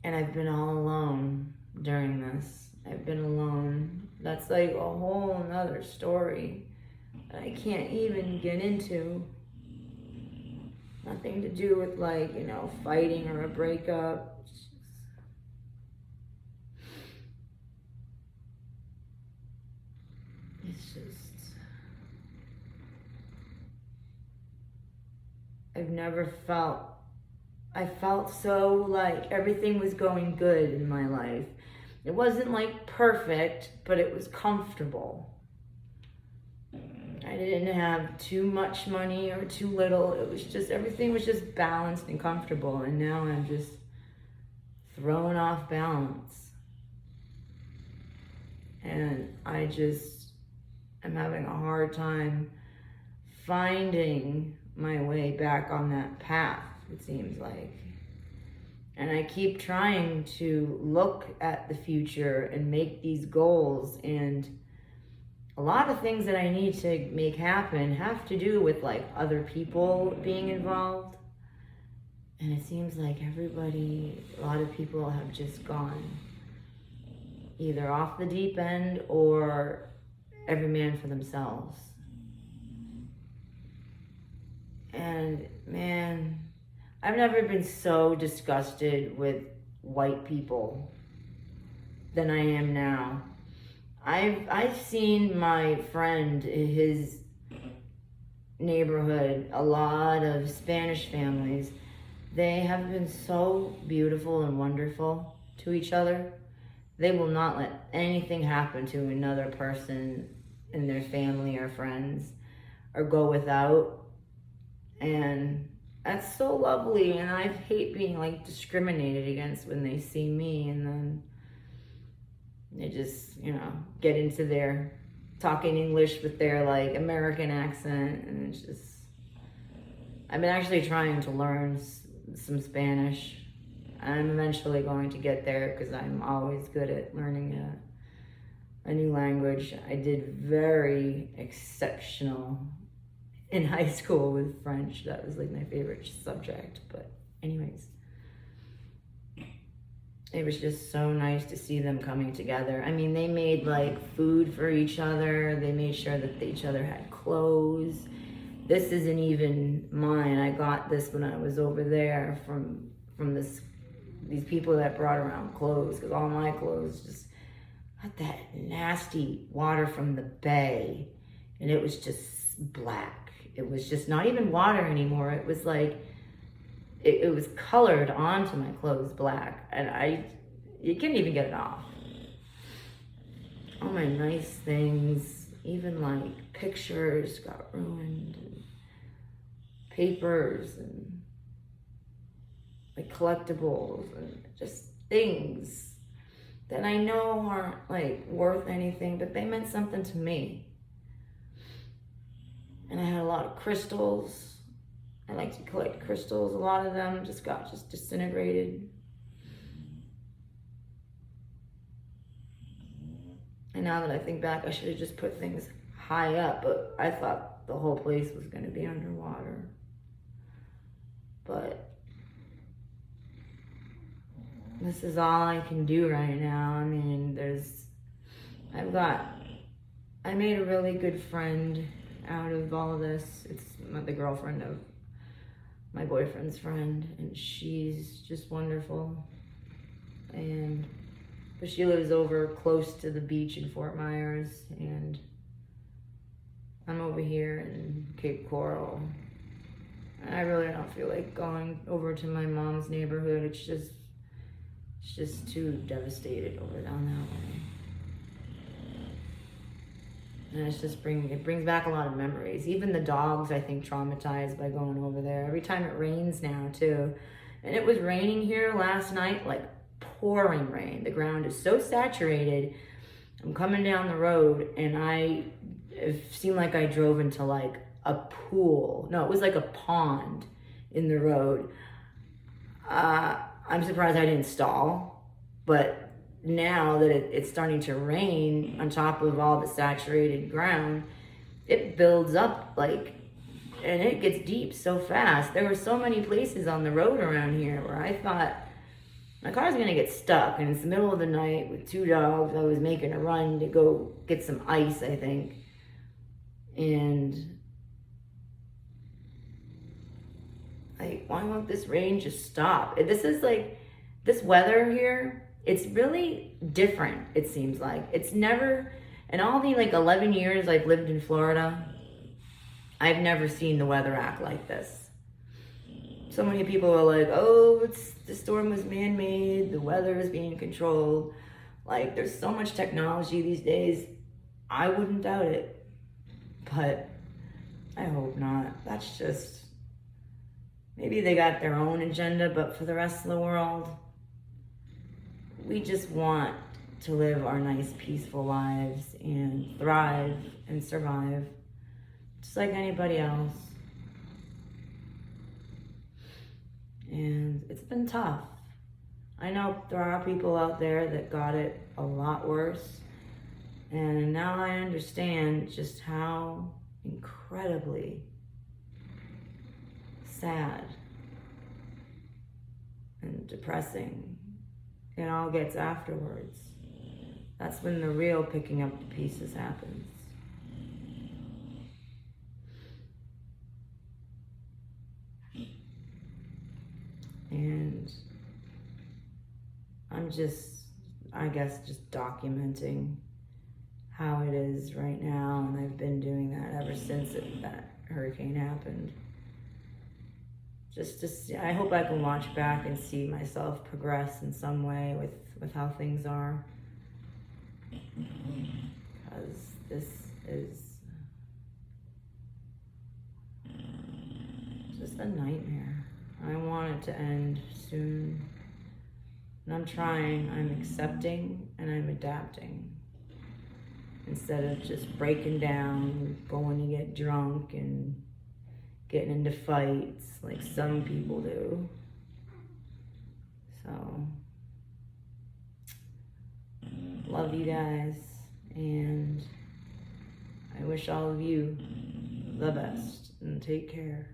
And I've been all alone during this. I've been alone. That's like a whole nother story that I can't even get into. Nothing to do with like, fighting or a breakup. It's just, I've never felt, I felt so like everything was going good in my life. It wasn't like perfect, but it was comfortable. I didn't have too much money or too little. It was just, everything was just balanced and comfortable. And now I'm just thrown off balance. And I just am having a hard time finding my way back on that path, it seems like. And I keep trying to look at the future and make these goals, and a lot of things that I need to make happen have to do with like other people being involved. And it seems like a lot of people have just gone either off the deep end or every man for themselves. And man, I've never been so disgusted with white people than I am now. I've seen my friend, his neighborhood, a lot of Spanish families. They have been so beautiful and wonderful to each other. They will not let anything happen to another person in their family or friends or go without. And that's so lovely. And I hate being like discriminated against when they see me, and then they just, get into their talking English with their like American accent. And it's just, I've been actually trying to learn some Spanish. I'm eventually going to get there because I'm always good at learning a new language. I did very exceptional in high school with French. That was like my favorite subject. But anyways, it was just so nice to see them coming together. I mean, they made like food for each other. They made sure that each other had clothes. This isn't even mine. I got this when I was over there from these people that brought around clothes, because all my clothes just got that nasty water from the bay, and it was just black. It was just not even water anymore. It was like, it was colored onto my clothes black, and you couldn't even get it off. All my nice things, even like pictures got ruined, and papers, and like collectibles, and just things that I know aren't like worth anything, but they meant something to me. And I had a lot of crystals. I like to collect crystals. A lot of them just got disintegrated. And now that I think back, I should have just put things high up, but I thought the whole place was going to be underwater. But this is all I can do right now. I mean, I made a really good friend out of all of this. It's the girlfriend of my boyfriend's friend, and she's just wonderful. But she lives over close to the beach in Fort Myers, and I'm over here in Cape Coral. I really don't feel like going over to my mom's neighborhood. It's just too devastated over down that way. And it brings back a lot of memories. Even the dogs, I think, traumatized by going over there. Every time it rains now, too. And it was raining here last night, like pouring rain. The ground is so saturated. I'm coming down the road, and it seemed like I drove into like a pool. No, it was like a pond in the road. I'm surprised I didn't stall, but now that it's starting to rain on top of all the saturated ground, it builds up and it gets deep so fast. There were so many places on the road around here where I thought My car's gonna get stuck, and it's the middle of the night with 2 dogs. I was making a run to go get some ice, I think. And like, why won't this rain just stop? This is like, this weather here, it's really different, it seems like. It's never, in all the like 11 years I've lived in Florida, I've never seen the weather act like this. So many people are like, oh, the storm was man-made, the weather is being controlled. Like, there's so much technology these days, I wouldn't doubt it. But I hope not. That's just, maybe they got their own agenda, but for the rest of the world, we just want to live our nice, peaceful lives and thrive and survive, just like anybody else. And it's been tough. I know there are people out there that got it a lot worse. And now I understand just how incredibly sad and depressing it all gets afterwards. That's when the real picking up the pieces happens. And I'm just, I guess, just documenting how it is right now, and I've been doing that ever since that hurricane happened. Just to see, I hope I can watch back and see myself progress in some way with how things are, because this is just a nightmare. I want it to end soon, and I'm trying. I'm accepting and I'm adapting, instead of just breaking down, going to get drunk and getting into fights like some people do. So, love you guys, and I wish all of you the best, and take care.